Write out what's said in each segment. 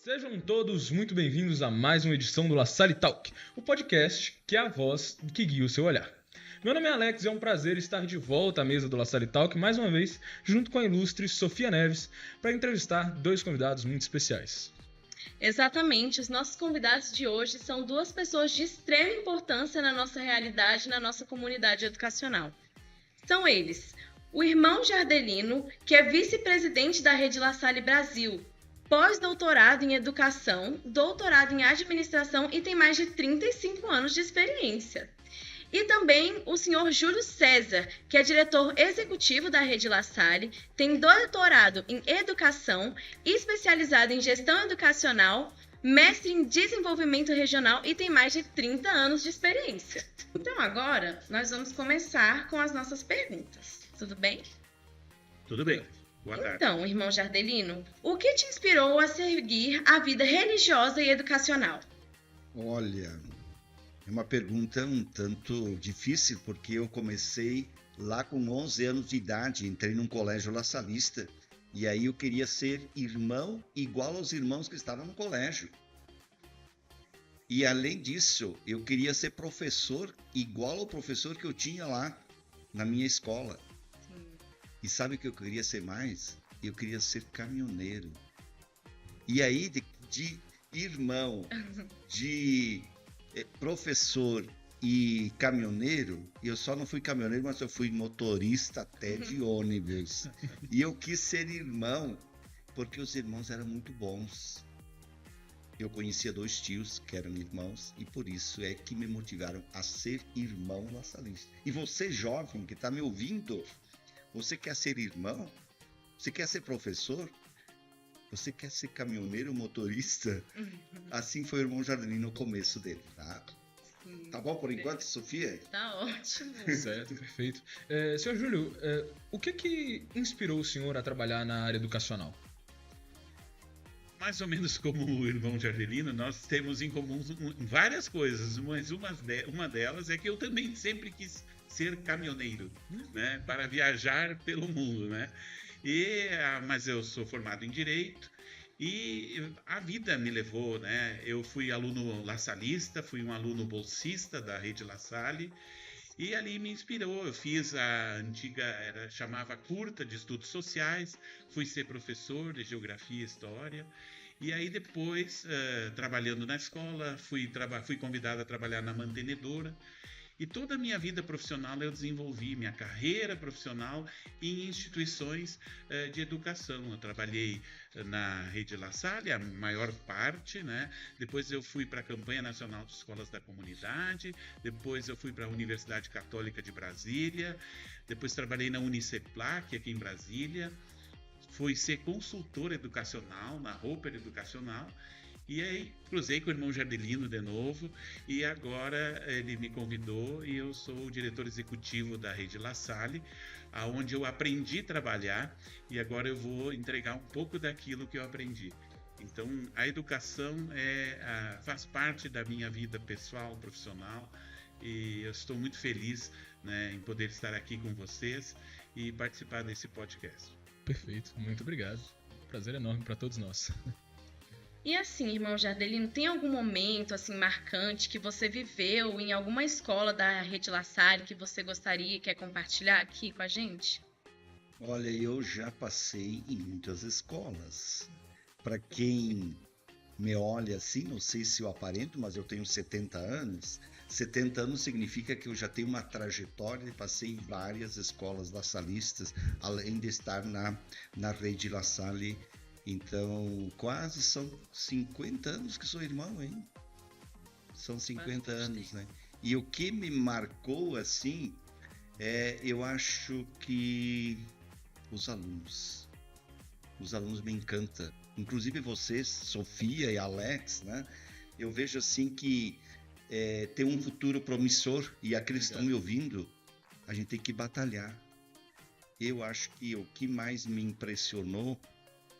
Sejam todos muito bem-vindos a mais uma edição do La Salle Talk, o podcast que é a voz que guia o seu olhar. Meu nome é Alex e é um prazer estar de volta à mesa do La Salle Talk mais uma vez, junto com a ilustre Sofia Neves, para entrevistar dois convidados muito especiais. Exatamente, os nossos convidados de hoje são duas pessoas de extrema importância na nossa realidade e na nossa comunidade educacional. São eles, o irmão Jardelino, que é vice-presidente da Rede La Salle Brasil, pós-doutorado em educação, doutorado em administração e tem mais de 35 anos de experiência. E também o senhor Júlio César, que é diretor executivo da Rede La Salle, tem doutorado em educação, especializado em gestão educacional, mestre em desenvolvimento regional e tem mais de 30 anos de experiência. Então agora nós vamos começar com as nossas perguntas. Tudo bem? Tudo bem. Boa tarde. Então, irmão Jardelino, o que te inspirou a seguir a vida religiosa e educacional? Olha, é uma pergunta um tanto difícil, porque eu comecei lá com 11 anos de idade, entrei num colégio lasalista, e aí eu queria ser irmão igual aos irmãos que estavam no colégio. E além disso, eu queria ser professor igual ao professor que eu tinha lá na minha escola. E sabe o que eu queria ser mais? Eu queria ser caminhoneiro. E aí, de irmão, de professor e caminhoneiro, eu só não fui caminhoneiro, mas eu fui motorista até de ônibus. E eu quis ser irmão, porque os irmãos eram muito bons. Eu conhecia 2 tios que eram irmãos e por isso é que me motivaram a ser irmão lasalista. E você, jovem, que está me ouvindo, você quer ser irmão? Você quer ser professor? Você quer ser caminhoneiro, motorista? Assim foi o irmão Jardelino no começo dele, tá? Sim, tá bom por enquanto, Sofia? Tá ótimo. Certo, perfeito. Senhor Júlio, o que inspirou o senhor a trabalhar na área educacional? Mais ou menos como o irmão Jardelino, nós temos em comum várias coisas, mas uma delas é que eu também sempre quis ser caminhoneiro, né, para viajar pelo mundo, né? Mas eu sou formado em Direito e a vida me levou, né? Eu fui aluno lasalista, fui um aluno bolsista da Rede La Salle e ali me inspirou. Eu fiz a antiga, chamava curta de Estudos Sociais, fui ser professor de Geografia e História. E aí depois, trabalhando na escola, fui convidado a trabalhar na mantenedora. E toda a minha vida profissional eu desenvolvi, minha carreira profissional em instituições de educação. Eu trabalhei na Rede La Salle, a maior parte, né? Depois eu fui para a Campanha Nacional de Escolas da Comunidade, depois eu fui para a Universidade Católica de Brasília, depois trabalhei na Uniceplac aqui em Brasília, fui ser consultor educacional na Roper Educacional. E aí cruzei com o irmão Jardelino de novo e agora ele me convidou e eu sou o diretor executivo da Rede La Salle, onde eu aprendi a trabalhar e agora eu vou entregar um pouco daquilo que eu aprendi. Então a educação faz parte da minha vida pessoal, profissional e eu estou muito feliz, né, em poder estar aqui com vocês e participar desse podcast. Perfeito, muito obrigado. Prazer enorme para todos nós. E assim, irmão Jardelino, tem algum momento assim marcante que você viveu em alguma escola da Rede La Salle que você gostaria e quer compartilhar aqui com a gente? Olha, eu já passei em muitas escolas. Para quem me olha assim, não sei se eu aparento, mas eu tenho 70 anos. 70 anos significa que eu já tenho uma trajetória e passei em várias escolas lasallistas, além de estar na Rede La Salle. Então, quase são 50 anos que sou irmão, hein? São 50 anos, né? E o que me marcou, assim, eu acho que os alunos. Os alunos me encantam. Inclusive vocês, Sofia e Alex, né? Eu vejo, assim, que tem um futuro promissor e aqueles que estão me ouvindo, a gente tem que batalhar. Eu acho que o que mais me impressionou,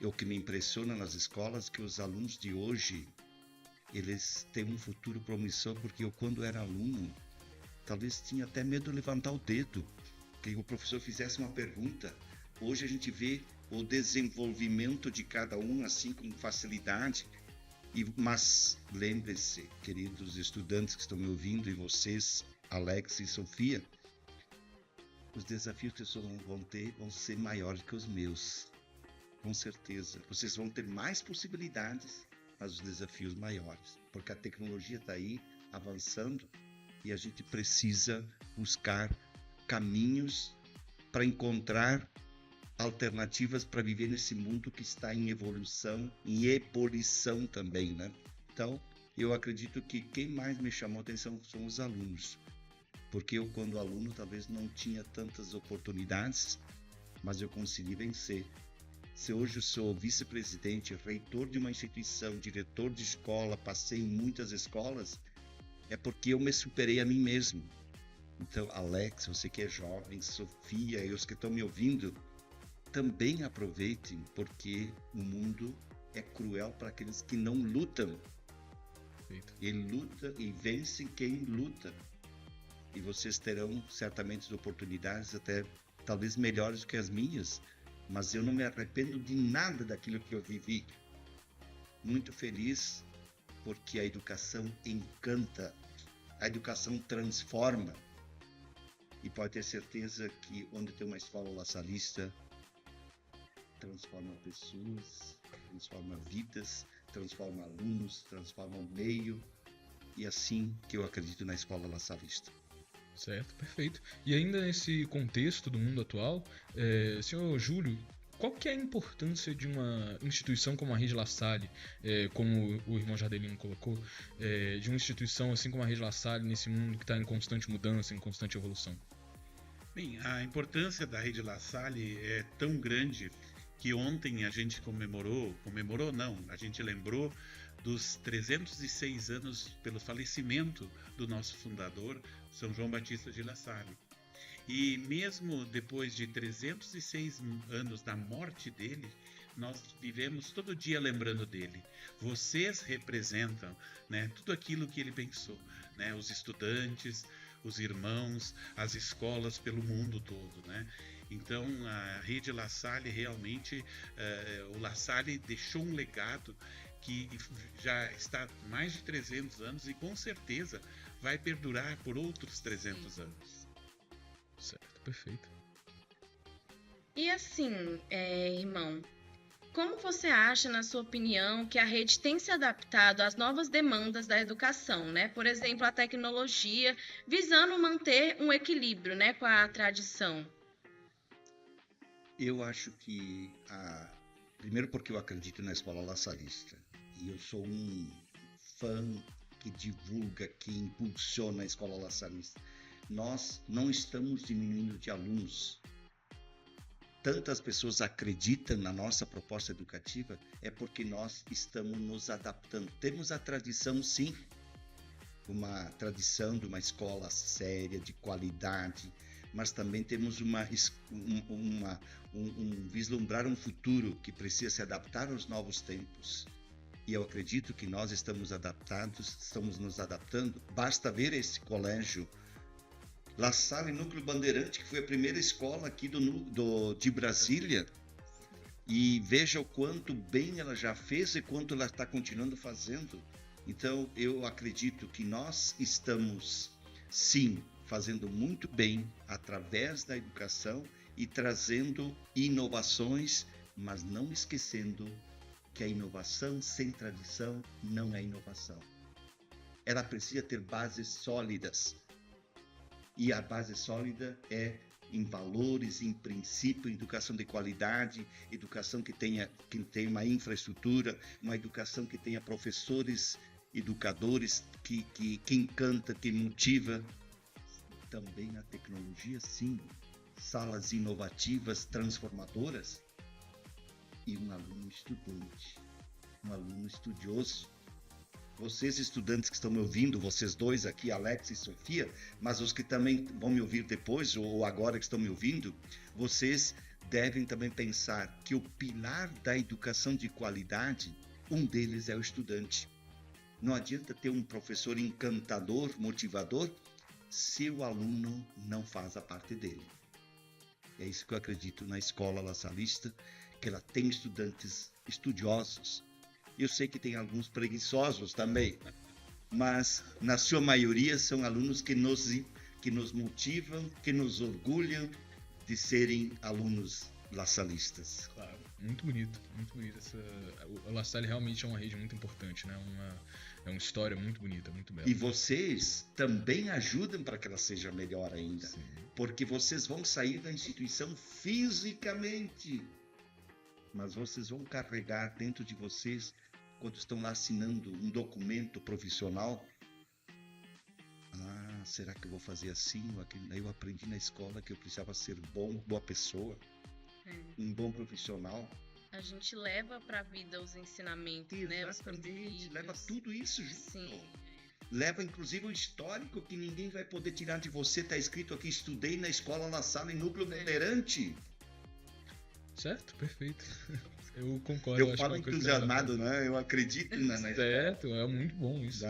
o que me impressiona nas escolas, que os alunos de hoje, eles têm um futuro promissor, porque eu, quando era aluno, talvez tinha até medo de levantar o dedo, que o professor fizesse uma pergunta. Hoje a gente vê o desenvolvimento de cada um, assim, com facilidade. Mas lembre-se, queridos estudantes que estão me ouvindo, e vocês, Alex e Sofia, os desafios que vocês vão ter vão ser maiores que os meus, com certeza. Vocês vão ter mais possibilidades, mas os desafios maiores, porque a tecnologia está aí avançando e a gente precisa buscar caminhos para encontrar alternativas para viver nesse mundo que está em evolução, em ebulição também, né? Então, eu acredito que quem mais me chamou a atenção são os alunos, porque eu, quando aluno, talvez não tinha tantas oportunidades, mas eu consegui vencer. Se hoje eu sou vice-presidente, reitor de uma instituição, diretor de escola, passei em muitas escolas, é porque eu me superei a mim mesmo. Então, Alex, você que é jovem, Sofia e os que estão me ouvindo, também aproveitem, porque o mundo é cruel para aqueles que não lutam. Ele luta e vence quem luta. E vocês terão certamente oportunidades até talvez melhores do que as minhas, mas eu não me arrependo de nada daquilo que eu vivi. Muito feliz, porque a educação encanta, a educação transforma. E pode ter certeza que onde tem uma escola La Salista, transforma pessoas, transforma vidas, transforma alunos, transforma o meio, e assim que eu acredito na escola La Salista. Certo, perfeito. E ainda nesse contexto do mundo atual, senhor Júlio, qual que é a importância de uma instituição como a Rede La Salle, como o irmão Jardelino colocou, de uma instituição assim como a Rede La Salle nesse mundo que está em constante mudança, em constante evolução? Bem, a importância da Rede La Salle é tão grande que ontem a gente a gente lembrou dos 306 anos pelo falecimento do nosso fundador, São João Batista de La Salle. E mesmo depois de 306 anos da morte dele, nós vivemos todo dia lembrando dele. Vocês representam, né, tudo aquilo que ele pensou, né, os estudantes, os irmãos, as escolas pelo mundo todo, né? Então, a Rede La Salle realmente, o La Salle deixou um legado que já está há mais de 300 anos e com certeza vai perdurar por outros 300 anos. Certo, perfeito. E assim, irmão, como você acha, na sua opinião, que a rede tem se adaptado às novas demandas da educação, né? Por exemplo, a tecnologia, visando manter um equilíbrio, né, com a tradição? Eu acho que, primeiro porque eu acredito na escola La Salista, e eu sou um fã que divulga, que impulsiona a escola La Salista. Nós não estamos diminuindo de alunos. Tantas pessoas acreditam na nossa proposta educativa, é porque nós estamos nos adaptando. Temos a tradição, sim, uma tradição de uma escola séria, de qualidade, mas também temos vislumbrar um futuro que precisa se adaptar aos novos tempos. E eu acredito que nós estamos nos adaptando. Basta ver esse colégio La Salle Núcleo Bandeirante, que foi a primeira escola aqui de Brasília, e veja o quanto bem ela já fez e quanto ela está continuando fazendo. Então, eu acredito que nós estamos, sim, fazendo muito bem através da educação e trazendo inovações, mas não esquecendo que a inovação sem tradição não é inovação. Ela precisa ter bases sólidas. E a base sólida é em valores, em princípio, educação de qualidade, educação que tenha uma infraestrutura, uma educação que tenha professores, educadores que encanta, que motiva. Também na tecnologia, sim, salas inovativas, transformadoras, e um aluno estudante, um aluno estudioso. Vocês estudantes que estão me ouvindo, vocês dois aqui, Alex e Sofia, mas os que também vão me ouvir depois ou agora que estão me ouvindo, vocês devem também pensar que o pilar da educação de qualidade, um deles é o estudante. Não adianta ter um professor encantador, motivador, se o aluno não faz a parte dele. É isso que eu acredito na escola La Salista, que ela tem estudantes estudiosos, Eu sei que tem alguns preguiçosos também, mas na sua maioria são alunos que nos motivam, que nos orgulham de serem alunos laçalistas. Claro, muito bonito, muito bonito. O La Salle realmente é uma rede muito importante, né? É uma história muito bonita, muito bela. E vocês também ajudam para que ela seja melhor ainda. Sim. Porque vocês vão sair da instituição fisicamente, mas vocês vão carregar dentro de vocês, quando estão lá assinando um documento profissional, será que eu vou fazer assim ou aquilo? Eu aprendi na escola que eu precisava ser boa pessoa, um bom profissional. A gente leva para a vida os ensinamentos, né? Os princípios. Leva tudo isso junto. Sim. Leva inclusive o histórico que ninguém vai poder tirar de você. Está escrito aqui, estudei na escola La Salle em Núcleo Bandeirante. Certo, perfeito. Eu concordo. Eu falo entusiasmado, né? Eu acredito na certo, é muito bom isso.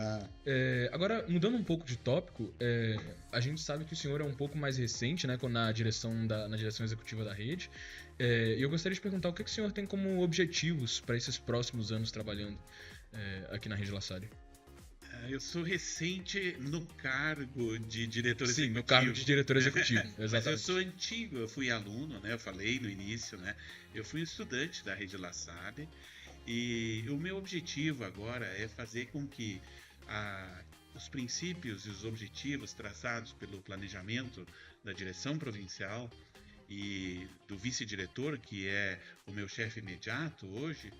Agora, mudando um pouco de tópico, a gente sabe que o senhor é um pouco mais recente, né, na direção executiva da rede. E eu gostaria de perguntar o que o senhor tem como objetivos para esses próximos anos trabalhando aqui na Rede La Salle. Eu sou recente no cargo de diretor executivo. Sim, no cargo de diretor executivo, exatamente. Mas eu sou antigo, eu fui aluno, né? Eu falei no início, né? Eu fui estudante da Rede La Salle e o meu objetivo agora é fazer com que os princípios e os objetivos traçados pelo planejamento da direção provincial e do vice-diretor, que é o meu chefe imediato hoje,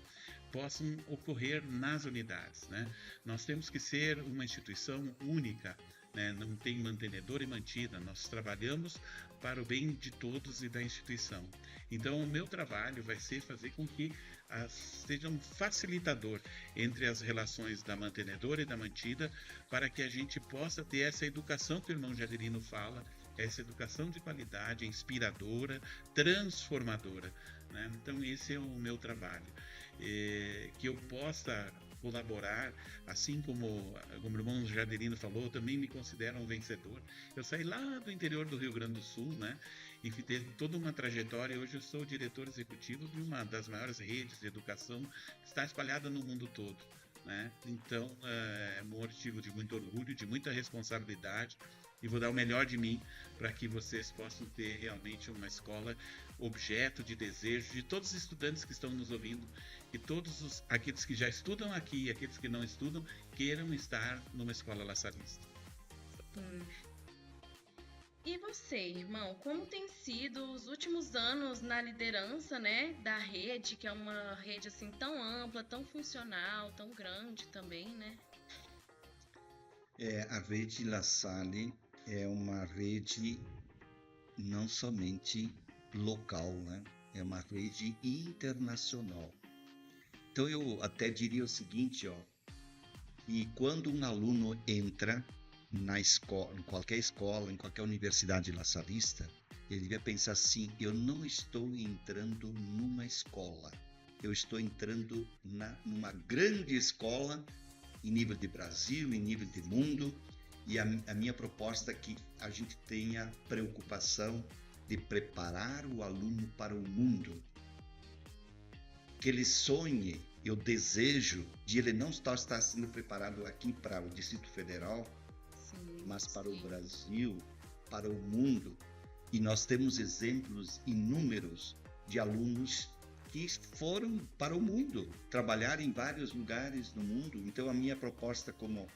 possam ocorrer nas unidades, né? Nós temos que ser uma instituição única, né? Não tem mantenedor e mantida, nós trabalhamos para o bem de todos e da instituição. Então, o meu trabalho vai ser fazer com que seja um facilitador entre as relações da mantenedora e da mantida, para que a gente possa ter essa educação que o irmão Jardelino fala, essa educação de qualidade, inspiradora, transformadora, né? Então, esse é o meu trabalho. Que eu possa colaborar, assim como o irmão Jardelino falou, eu também me considero um vencedor. Eu saí lá do interior do Rio Grande do Sul, né? E teve toda uma trajetória, e hoje eu sou diretor executivo de uma das maiores redes de educação que está espalhada no mundo todo, né? Então, é um motivo de muito orgulho, de muita responsabilidade, e vou dar o melhor de mim para que vocês possam ter realmente uma escola objeto de desejo de todos os estudantes que estão nos ouvindo, e todos aqueles que já estudam aqui e aqueles que não estudam queiram estar numa escola laçalista. E você, irmão, como tem sido os últimos anos na liderança, né, da rede, que é uma rede assim tão ampla, tão funcional, tão grande também, né? A rede La Salle é uma rede não somente local, né? É uma rede internacional. Então eu até diria o seguinte, e quando um aluno entra na escola, em qualquer universidade laçalista, ele vai pensar assim: eu não estou entrando numa escola, eu estou entrando numa grande escola em nível de Brasil, em nível de mundo, e a minha proposta é que a gente tenha preocupação de preparar o aluno para o mundo, que ele sonhe, eu desejo de ele não estar sendo preparado aqui para o Distrito Federal, mas para o Brasil, para o mundo. E nós temos exemplos inúmeros de alunos que foram para o mundo, trabalhar em vários lugares no mundo. Então a minha proposta como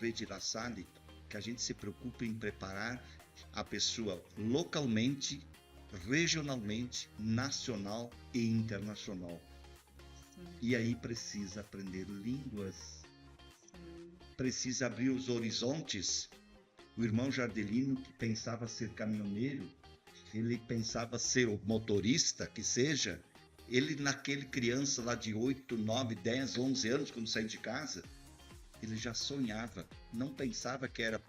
Rede La Salle, que a gente se preocupe em preparar a pessoa localmente, regionalmente, nacional e internacional. E aí precisa aprender línguas, precisa abrir os horizontes. O irmão Jardelino, que pensava ser caminhoneiro, ele pensava ser o motorista, que seja, ele naquele criança lá de 8, 9, 10, 11 anos, quando saiu de casa, ele já sonhava, não pensava que era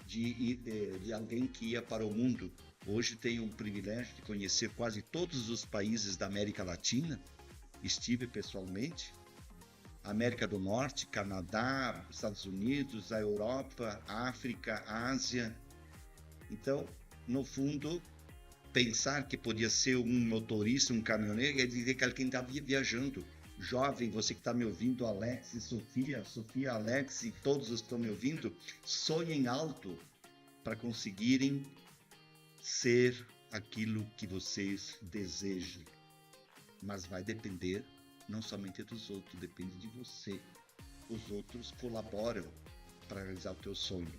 de alguém que ia para o mundo. Hoje tenho o privilégio de conhecer quase todos os países da América Latina, estive pessoalmente, América do Norte, Canadá, Estados Unidos, a Europa, África, Ásia. Então, no fundo, pensar que podia ser um motorista, um caminhoneiro, é dizer que alguém estava viajando. jovem, você que está me ouvindo, Alex e Sofia, Alex e todos os que estão me ouvindo, sonhem alto para conseguirem ser aquilo que vocês desejam. Mas vai depender não somente dos outros, depende de você. Os outros colaboram para realizar o teu sonho.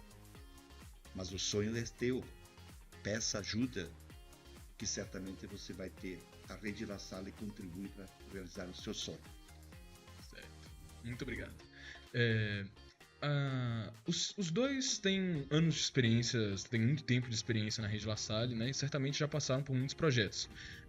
Mas o sonho é teu. Peça ajuda, que certamente você vai ter a Rede La Salle e contribuir para realizar o seu sonho. Certo. Muito obrigado. Os dois têm anos de experiência, têm muito tempo de experiência na Rede La Salle, né? E certamente já passaram por muitos projetos.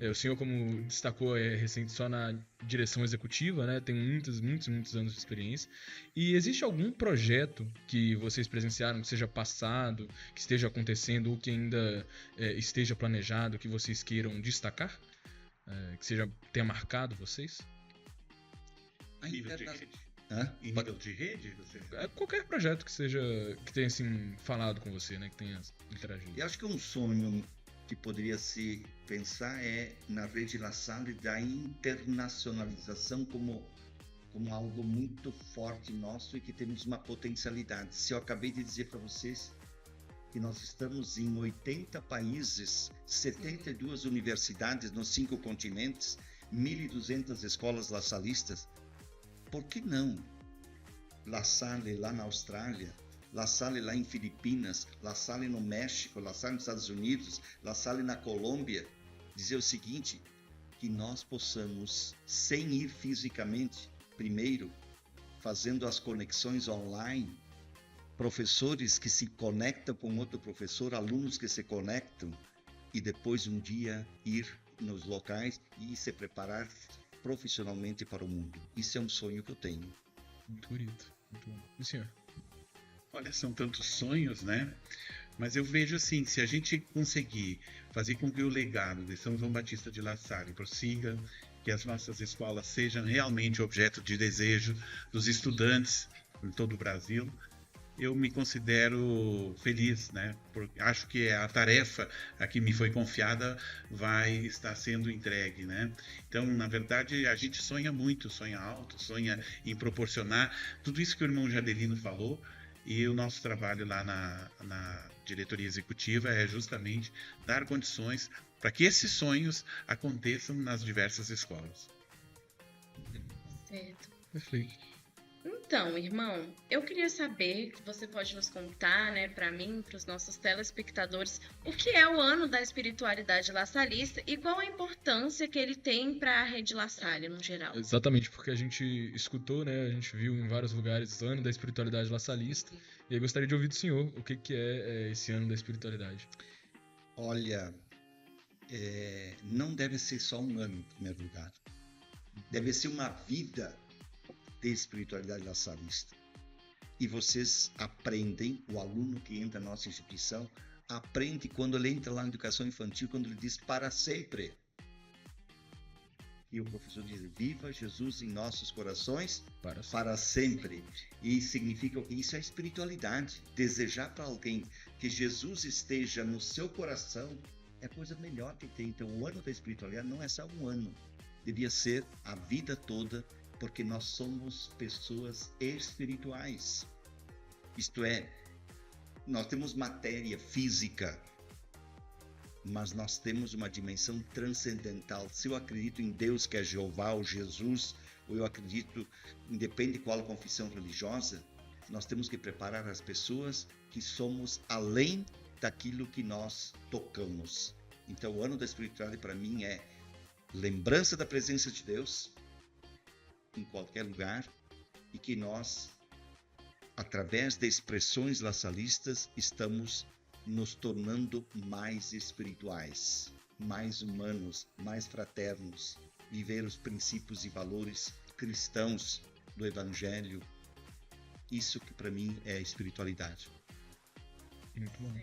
O senhor, como destacou, é recente só na direção executiva, né? Tem muitos anos de experiência. E existe algum projeto que vocês presenciaram, que seja passado, que esteja acontecendo ou que ainda esteja planejado, que vocês queiram destacar? Que tenha marcado vocês? A nível de rede? Em nível de rede? Qualquer projeto que tenha assim, falado com você, né? Que tenha interagido. Eu acho que um sonho que poderia se pensar é na Rede La Salle da internacionalização como algo muito forte nosso e que temos uma potencialidade. Se eu acabei de dizer para vocês que nós estamos em 80 países, 72 universidades nos 5 continentes, 1.200 escolas laçalistas, por que não La Salle lá na Austrália, La Salle lá em Filipinas, La Salle no México, La Salle nos Estados Unidos, La Salle na Colômbia, dizer o seguinte, que nós possamos, sem ir fisicamente, primeiro, fazendo as conexões online, professores que se conectam com outro professor, alunos que se conectam, e depois um dia ir nos locais e se preparar profissionalmente para o mundo. Isso é um sonho que eu tenho. Muito bonito, muito bom. E o senhor? Olha, são tantos sonhos, né? Mas eu vejo assim, se a gente conseguir fazer com que o legado de São João Batista de La Salle prossiga, que as nossas escolas sejam realmente objeto de desejo dos estudantes em todo o Brasil, eu me considero feliz, né? Porque acho que a tarefa a que me foi confiada vai estar sendo entregue, né? Então, na verdade, a gente sonha muito, sonha alto, sonha em proporcionar tudo isso que o irmão Jardelino falou, e o nosso trabalho lá na diretoria executiva é justamente dar condições para que esses sonhos aconteçam nas diversas escolas. Certo. Perfeito. Então, irmão, eu queria saber, que você pode nos contar, né, para mim, para os nossos telespectadores, o que é o ano da espiritualidade laçalista e qual a importância que ele tem para a Rede La Salle, no geral. Exatamente, porque a gente escutou, né, a gente viu em vários lugares o ano da espiritualidade laçalista, e eu gostaria de ouvir do senhor o que é esse ano da espiritualidade. Olha, não deve ser só um ano, em primeiro lugar. Deve ser uma vida de espiritualidade laçalista. E vocês aprendem, o aluno que entra na nossa instituição, aprende quando ele entra lá na educação infantil, quando ele diz para sempre. E o professor diz, viva Jesus em nossos corações para sempre. E significa que isso é espiritualidade. Desejar para alguém que Jesus esteja no seu coração é a coisa melhor que tem. Então o ano da espiritualidade não é só um ano. Devia ser a vida toda, porque nós somos pessoas espirituais. Isto é, nós temos matéria física, mas nós temos uma dimensão transcendental. Se eu acredito em Deus, que é Jeová ou Jesus, ou eu acredito, independe de qual a confissão religiosa, nós temos que preparar as pessoas que somos além daquilo que nós tocamos. Então, o ano da espiritualidade para mim é lembrança da presença de Deus em qualquer lugar, e que nós, através de expressões laçalistas, estamos nos tornando mais espirituais, mais humanos, mais fraternos, viver os princípios e valores cristãos do Evangelho. Isso que para mim é espiritualidade. Muito bom.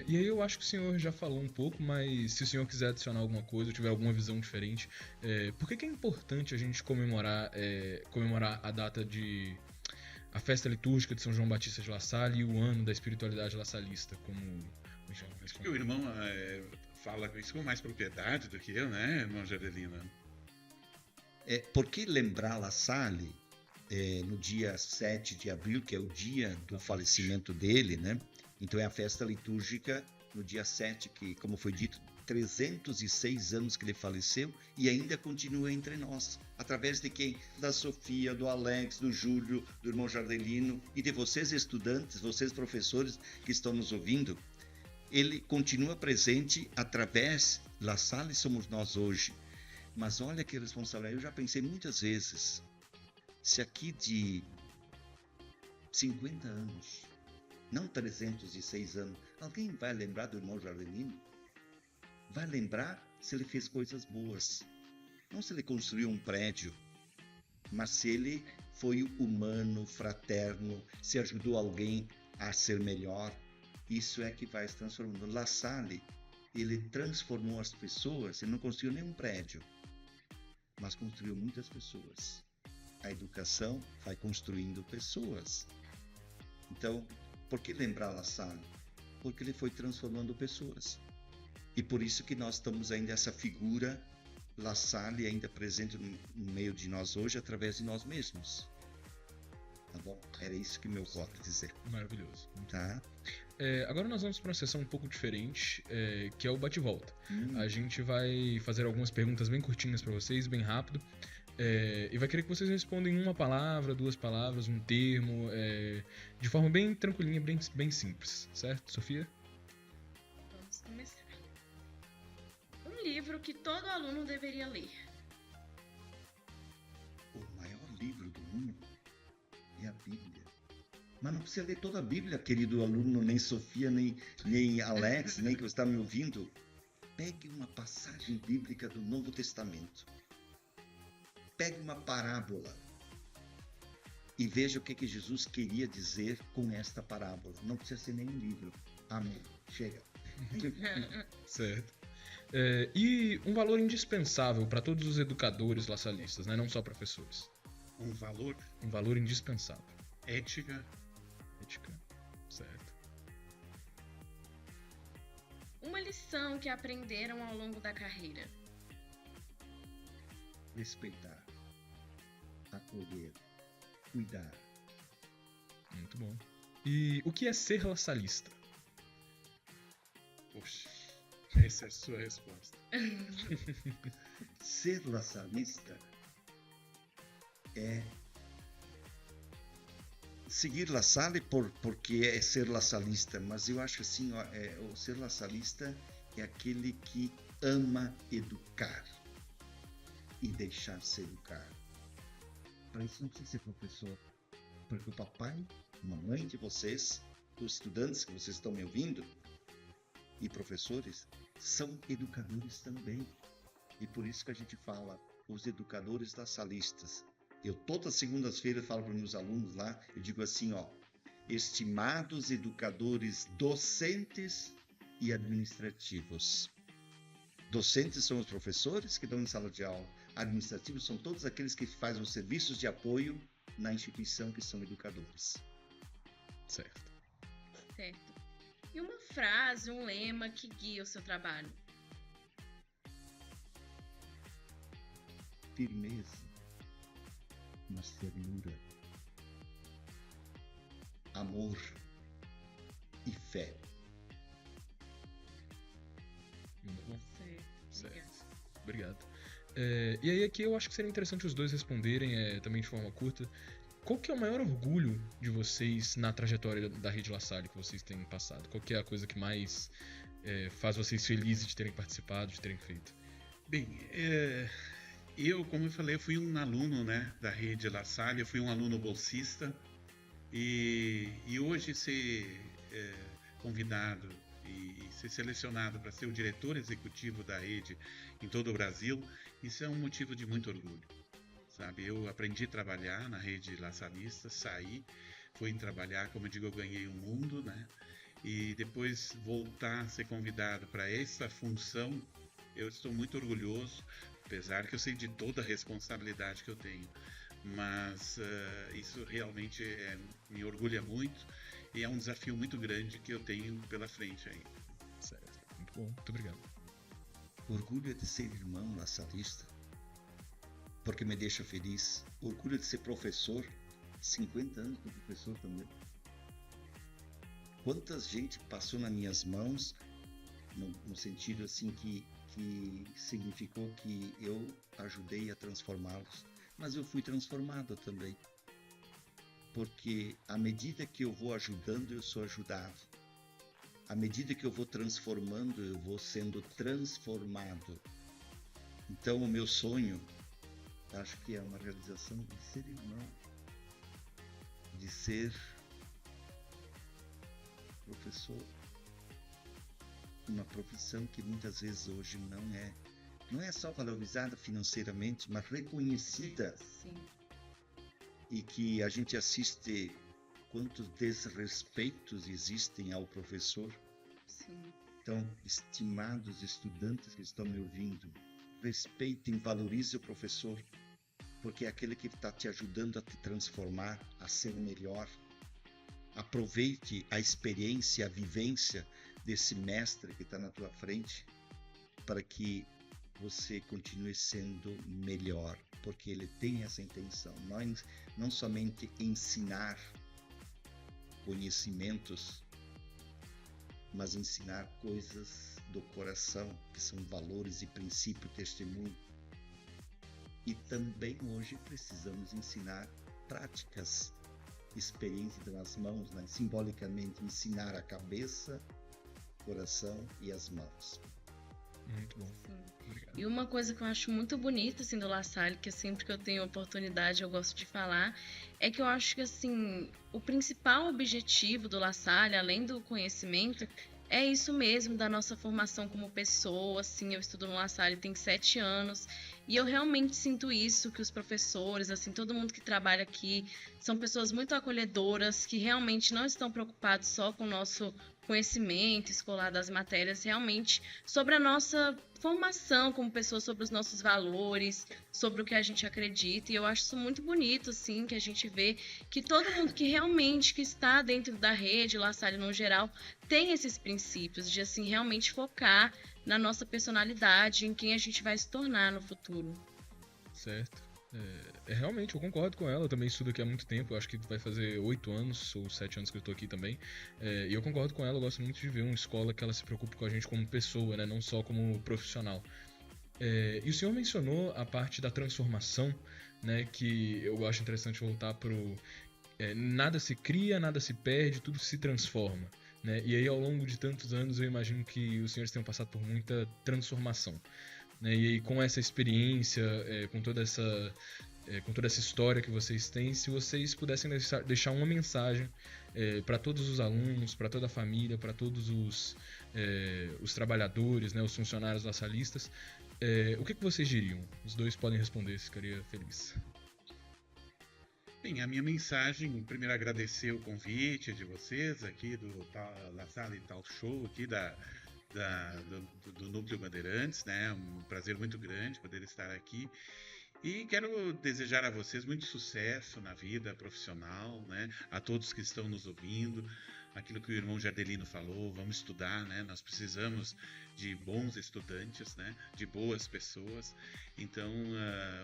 E aí eu acho que o senhor já falou um pouco, mas se o senhor quiser adicionar alguma coisa ou tiver alguma visão diferente, por que é importante a gente comemorar a data a festa litúrgica de São João Batista de La Salle e o ano da espiritualidade laçalista, Acho que o irmão fala isso com mais propriedade do que eu, né, irmão Jardelino? Por que lembrar La Salle no dia 7 de abril, que é o dia do falecimento dele, né? Então é a festa litúrgica no dia 7, que, como foi dito, 306 anos que ele faleceu e ainda continua entre nós. Através de quem? Da Sofia, do Alex, do Júlio, do irmão Jardelino e de vocês estudantes, vocês professores que estão nos ouvindo. Ele continua presente através, La Salle somos nós hoje. Mas olha que responsabilidade, eu já pensei muitas vezes, se aqui de 50 anos, não 306 anos, alguém vai lembrar do irmão Jardelino? Vai lembrar se ele fez coisas boas. Não se ele construiu um prédio, mas se ele foi humano, fraterno, se ajudou alguém a ser melhor. Isso é que vai se transformando. La Salle, ele transformou as pessoas, ele não construiu nenhum prédio, mas construiu muitas pessoas. A educação vai construindo pessoas. Então, por que lembrar La Salle? Porque ele foi transformando pessoas. E por isso que nós estamos ainda essa figura, La Salle, ainda presente no meio de nós hoje, através de nós mesmos. Tá bom? Era isso que meu voto dizer. Maravilhoso. Tá? Agora nós vamos para uma sessão um pouco diferente, que é o bate-volta. A gente vai fazer algumas perguntas bem curtinhas para vocês, bem rápido. E vai querer que vocês respondam em uma palavra, 2 palavras, um termo, de forma bem tranquilinha, bem simples. Certo, Sofia? Vamos começar. Um livro que todo aluno deveria ler. O maior livro do mundo é a Bíblia. Mas não precisa ler toda a Bíblia, querido aluno, nem Sofia, nem Alex, nem que você está me ouvindo. Pegue uma passagem bíblica do Novo Testamento. Pegue uma parábola e veja o que Jesus queria dizer com esta parábola. Não precisa ser nenhum livro. Amém. Chega. Certo. E um valor indispensável para todos os educadores laçalistas, né? Não só professores. Um valor? Um valor indispensável. Ética. Certo. Uma lição que aprenderam ao longo da carreira. Respeitar, acolher, cuidar. Muito bom. E o que é ser laçalista? Poxa, essa é a sua resposta. Ser laçalista é seguir La Salle porque é ser laçalista, mas eu acho assim, o ser laçalista é aquele que ama educar e deixar-se educar. Para isso não precisa ser professor, porque o papai, mamãe de vocês, os estudantes que vocês estão me ouvindo, e professores, são educadores também. E por isso que a gente fala, os educadores laçalistas. Eu todas as segundas-feiras falo para os meus alunos lá, eu digo assim, estimados educadores docentes e administrativos. Docentes são os professores que dão em sala de aula. Administrativos são todos aqueles que fazem os serviços de apoio na instituição, que são educadores. Certo. E uma frase, um lema que guia o seu trabalho? Firmeza, mas ternura, amor e fé. Muito bom. Certo. Obrigado. E aí aqui eu acho que seria interessante os dois responderem também de forma curta. Qual que é o maior orgulho de vocês na trajetória da Rede La Salle que vocês têm passado? Qual que é a coisa que mais faz vocês felizes de terem participado, de terem feito? Bem, como eu falei, eu fui um aluno, né, da Rede La Salle, eu fui um aluno bolsista e hoje ser convidado e ser selecionado para ser o diretor executivo da rede em todo o Brasil, isso é um motivo de muito orgulho. Sabe, eu aprendi a trabalhar na rede laçalista, saí, fui trabalhar, como eu digo, eu ganhei o mundo, né? E depois voltar a ser convidado para essa função, eu estou muito orgulhoso, apesar que eu sei de toda a responsabilidade que eu tenho. Mas isso realmente me orgulha muito e é um desafio muito grande que eu tenho pela frente ainda. Certo, muito bom, muito obrigado. Orgulho é de ser irmão laçalista. porque me deixa feliz. Orgulho de ser professor, 50 anos como professor também. Quantas gente passou nas minhas mãos, no sentido assim que significou que eu ajudei a transformá-los. Mas eu fui transformado também. Porque à medida que eu vou ajudando, eu sou ajudado. À medida que eu vou transformando, eu vou sendo transformado. Então o meu sonho, acho que é uma realização de ser irmão, de ser professor, uma profissão que muitas vezes hoje não é só valorizada financeiramente, mas reconhecida. Sim. E que a gente assiste quantos desrespeitos existem ao professor. Sim. Então, estimados estudantes que estão me ouvindo, respeitem, valorizem o professor, porque é aquele que está te ajudando a te transformar, a ser melhor. Aproveite a experiência, a vivência desse mestre que está na tua frente, para que você continue sendo melhor, porque ele tem essa intenção. Nós não somente ensinar conhecimentos, mas ensinar coisas do coração, que são valores e princípio, testemunho. E também hoje precisamos ensinar práticas, experiências nas mãos, né? Simbolicamente ensinar a cabeça, coração e as mãos. Muito bom. Sim. Obrigado. E uma coisa que eu acho muito bonita, assim, do La Salle, que sempre que eu tenho oportunidade eu gosto de falar, é que eu acho que, assim, o principal objetivo do La Salle, além do conhecimento, é isso mesmo, da nossa formação como pessoa. Assim, eu estudo no La Salle tem 7 anos, e eu realmente sinto isso, que os professores, assim, todo mundo que trabalha aqui, são pessoas muito acolhedoras, que realmente não estão preocupados só com o nosso conhecimento escolar das matérias, realmente sobre a nossa formação como pessoa, sobre os nossos valores, sobre o que a gente acredita. E eu acho isso muito bonito, assim, que a gente vê que todo mundo que realmente que está dentro da rede, La Salle no geral, tem esses princípios de, assim, realmente focar na nossa personalidade, em quem a gente vai se tornar no futuro. Certo. Realmente, eu concordo com ela. Eu também estudo aqui há muito tempo. Eu acho que vai fazer 8 anos ou 7 anos que eu estou aqui também. E eu concordo com ela. Eu gosto muito de ver uma escola que ela se preocupe com a gente como pessoa, né? Não só como profissional. E o senhor mencionou a parte da transformação, né? Que eu acho interessante voltar pro... nada se cria, nada se perde, tudo se transforma. Né? E aí, ao longo de tantos anos, eu imagino que os senhores tenham passado por muita transformação. Né? E aí, com essa experiência, com toda essa história que vocês têm, se vocês pudessem deixar uma mensagem para todos os alunos, para toda a família, para todos os trabalhadores, né, os funcionários laçalistas, o que vocês diriam? Os dois podem responder, ficaria feliz. Bem, a minha mensagem, primeiro agradecer o convite de vocês aqui do La Salle Talk Show, aqui do Núcleo Bandeirantes, né? Um prazer muito grande poder estar aqui. E quero desejar a vocês muito sucesso na vida profissional, né? A todos que estão nos ouvindo. Aquilo que o irmão Jardelino falou, vamos estudar, né? Nós precisamos de bons estudantes, né? De boas pessoas. Então,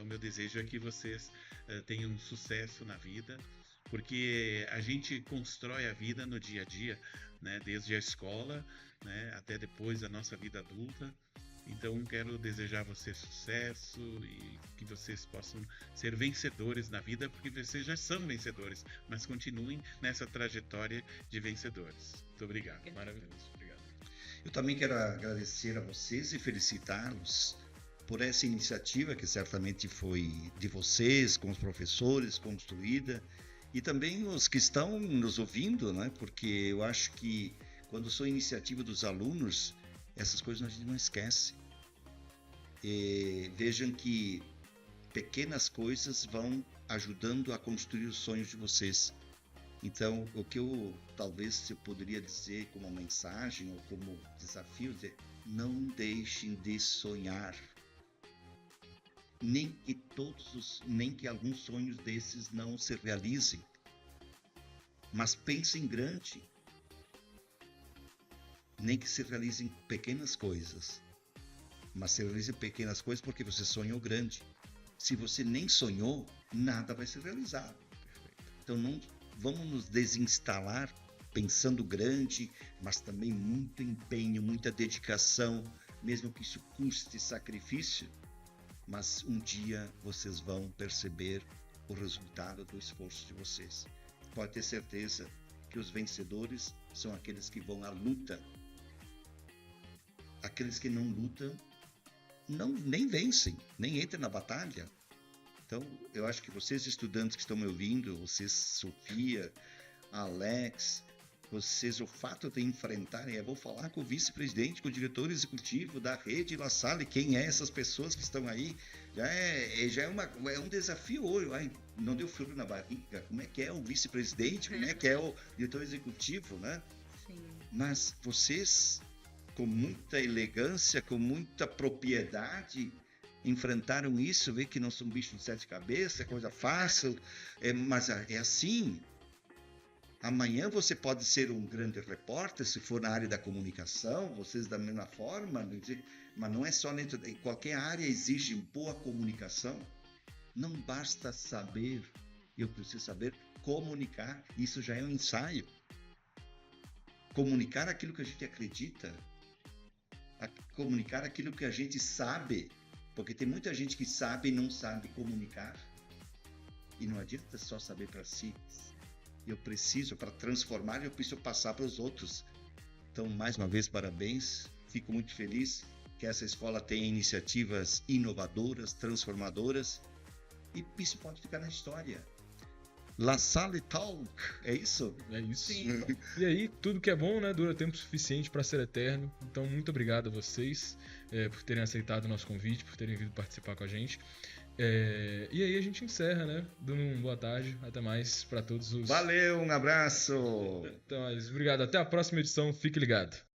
o meu desejo é que vocês tenham sucesso na vida, porque a gente constrói a vida no dia a dia, né? Desde a escola, né? Até depois da nossa vida adulta. Então, quero desejar a vocês sucesso e que vocês possam ser vencedores na vida, porque vocês já são vencedores, mas continuem nessa trajetória de vencedores. Muito obrigado. Maravilhoso, obrigado. Eu também quero agradecer a vocês e felicitá-los por essa iniciativa que certamente foi de vocês, com os professores, construída, e também os que estão nos ouvindo, né? Porque eu acho que quando são iniciativa dos alunos, essas coisas a gente não esquece. E vejam que pequenas coisas vão ajudando a construir os sonhos de vocês. Então, o que eu talvez eu poderia dizer como mensagem ou como desafio é: não deixem de sonhar. Nem que alguns sonhos desses não se realizem. Mas pensem grande. Nem que se realizem pequenas coisas, mas se realizem pequenas coisas porque você sonhou grande. Se você nem sonhou, nada vai ser realizado. Então não vamos nos desinstalar pensando grande, mas também muito empenho, muita dedicação, mesmo que isso custe sacrifício, mas um dia vocês vão perceber o resultado do esforço de vocês. Pode ter certeza que os vencedores são aqueles que vão à luta. Aqueles que não lutam, nem vencem, nem entram na batalha. Então, eu acho que vocês estudantes que estão me ouvindo, vocês, Sofia, Alex, vocês, o fato de enfrentarem, eu vou falar com o vice-presidente, com o diretor executivo da rede La Salle, quem é essas pessoas que estão aí, já é um desafio hoje. Ai, não deu frio na barriga, como é que é o vice-presidente, como é que é o diretor executivo, né? Sim. Mas vocês, com muita elegância, com muita propriedade, enfrentaram isso, vê que não são bichos de sete cabeças, é coisa fácil, mas é assim. Amanhã você pode ser um grande repórter, se for na área da comunicação, vocês da mesma forma, mas não é só dentro de qualquer área exige boa comunicação. Não basta saber, eu preciso saber comunicar, isso já é um ensaio. Comunicar aquilo que a gente acredita, comunicar aquilo que a gente sabe, porque tem muita gente que sabe e não sabe comunicar, e não adianta só saber para si. Eu preciso, para transformar, eu preciso passar para os outros. Então, mais uma vez, parabéns. Fico muito feliz que essa escola tenha iniciativas inovadoras, transformadoras, e isso pode ficar na história. La Salle Talk, é isso? É isso. Sim. E aí, tudo que é bom, né, dura tempo suficiente para ser eterno. Então, muito obrigado a vocês por terem aceitado o nosso convite, por terem vindo participar com a gente. E aí a gente encerra, né? Dando uma boa tarde. Até mais para todos os... Valeu, um abraço! Até mais. Obrigado. Até a próxima edição. Fique ligado.